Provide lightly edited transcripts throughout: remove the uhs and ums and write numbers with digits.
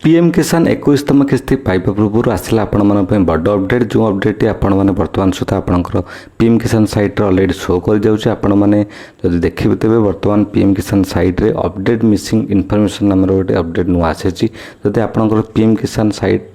PM किसान 21तम किस्ती पाइबा पूर्व आसला आपण बड़ अपडेट जो अपडेट आपण मैंने बर्तमान सुधा आपंकर पीएम किसान साइट अलरेडी शो कर जाऊँच आपण मैंने जब देखिए तेज बर्तमान पीएम किसान साइट रे अपडेट मिसिंग इनफॉरमेशन नाम गोटे अपडेट नुआ आसी जदि आपंकर पीएम किसान साइट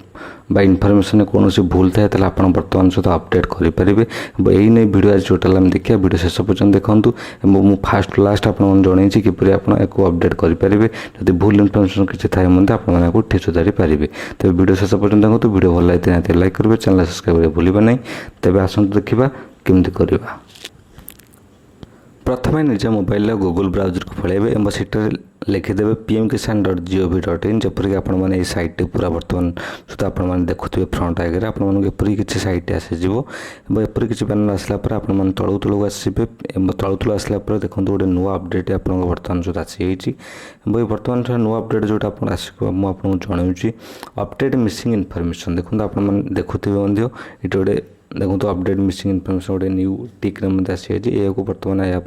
बा इनफॉरमेशन कौन भूल थाए तो आप बर्तमान सहित अपडेट करेंगे यही नहीं वीडियो आज टोटाल आम देखिए वीडियो शेष पर्यटन देखूँ मुझे फास्ट लास्ट आपको जनई किपर आपको अपडेट करेंगे जब भूल इनफॉरमेशन किसी थाए मत आपको ठीक सुधारी पारे तेज वीडियो शेष पर्यटन देखो वीडियो भल लगे निहत लाइक करेंगे चैनल सब्सक्राइब करेंगे भूलें नहीं तेज आसतु देखा केमती करवा प्रथम निज मोबाइल गूगल ब्राउजर को पलैबे और सीटर लिखिदेवे pmkisan.gov.in जपरिक आपण मैंने सैट पूरा बर्तमान सुधा आपने देखुए फ्रंट आगे आपरी किसी सैट आसीजो एपरी किसी पैनल आसला आपने तलू तलू आसबे तलू तलू आसला देखो गोटे नुआ अपडेट आप बर्तमान सुधा आसी बर्तमान नुआ अपडेट जोटा आपको जनाऊँगी अपडेट मिसिंग इनफॉरमेशन देखो आप देखुए ये गोटे देखो अपडेट मिसिंग इनफॉरमेशन गोटे न्यू टिक मत आसी या बर्तमान या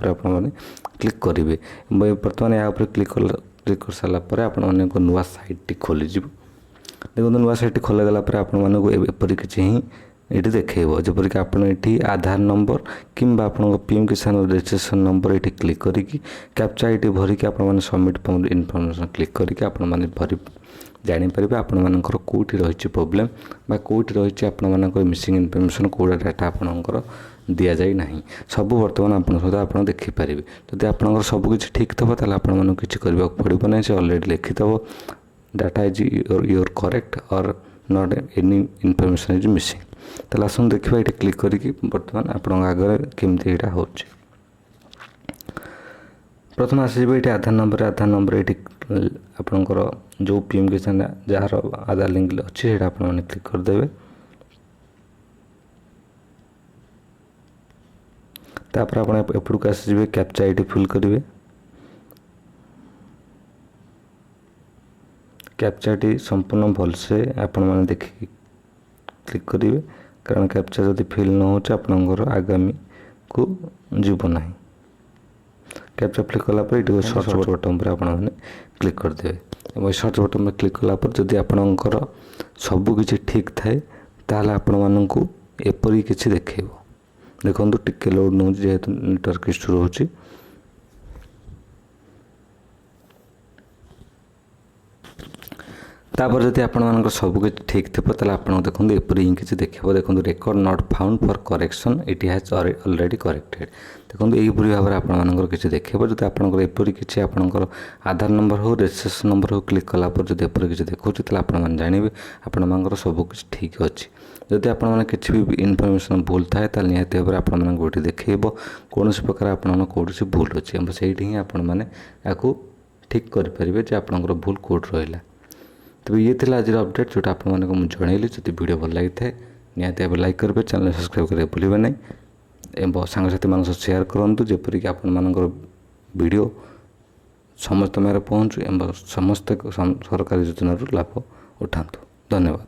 क्लिक करेंगे बर्तमान या क्लिक कर सारापर आपने नुआ सैट खोलीज देखो नुआ सैट खोलीगला आपरी किसी ही ये देखेब जपरिक आपड़ी आधार नंबर कि पीएम किसान रजिस्ट्रेशन नंबर ये क्लिक करके कैप्चा ये भरिकी आपने सबमिट इनफॉरमेशन क्लिक करके आपने भरी जानीपर आपर कौटी रही प्रोब्लेम कौटी रही आपर मिसिंग इनफॉरमेशन कौटा डाटा आपंकर दि जाए ना सबू बर्तमान आप सहित आप देखिपारे जब आप सबकि ठीक थो तो आपको किसी करने पड़ो ना से अलरेडी लिखिदेव डाटा इज योर करेक्ट और not any information is missing तो आसत देखा ये क्लिक करके बर्तमान आप आगे केमती यहाँ हो प्रथम आसवे ये आधार नंबर ये आपंकर जो पीएम किसान जार आधार लिंक अच्छी से आपने क्लिक करदे तापर आप एपटू आसवे कैप्चा आईडी फिल करेंगे कैप्चा आईडी संपूर्ण भलसे आपण मैंने देखिए क्लिक करेंगे कारण कैप्चा जब फिल न हो आगामी को जीव ना कैप्चा क्लिक कलापर ये सर्च बटन पर आपने क्लिक करदे सर्च बटन में क्लिक कलापर जदि आपणकर सबकि ठीक थाए ताल आपण मानू एपरी किसी देखेब देखो टिके लोड नौ जेहेतु नेटवर्क इश्यू रोचे तापर जब आप सबकि ठीक थे आप देखो एपरी ही किसी देखेब देखो record not found for correction it has already corrected देखो यहीपरी भाव में आपर किसी देखेब जब आपंकर एपरी किसी आपंकर आधार नंबर हो रजिस्ट्रेशन नंबर हो क्लिक कलापर जब एपरी किसी देखो आपने जानवे आपर सबकि ठीक अच्छे जदि आपने किसी भी इनफॉरमेशन भूल थाए तो निहत भाव में आपको देखेब कौन प्रकार आपन कौटी भूल अच्छे से ही आपने ठीक करेंगे आपंकर भूल कौट रहा तो ये थी आज अपडेट जोटा आपको जनइली जब वीडियो भल लगी था निहत भाव लाइक करेंगे चैनल सब्सक्राइब करेंगे भूलें नहीं सांगसाथी मान सेयार करूँ जेपरिक आपर वीडियो समस्त मेरे पहुँचू समस्त सरकारी योजन लाभ उठातु धन्यवाद।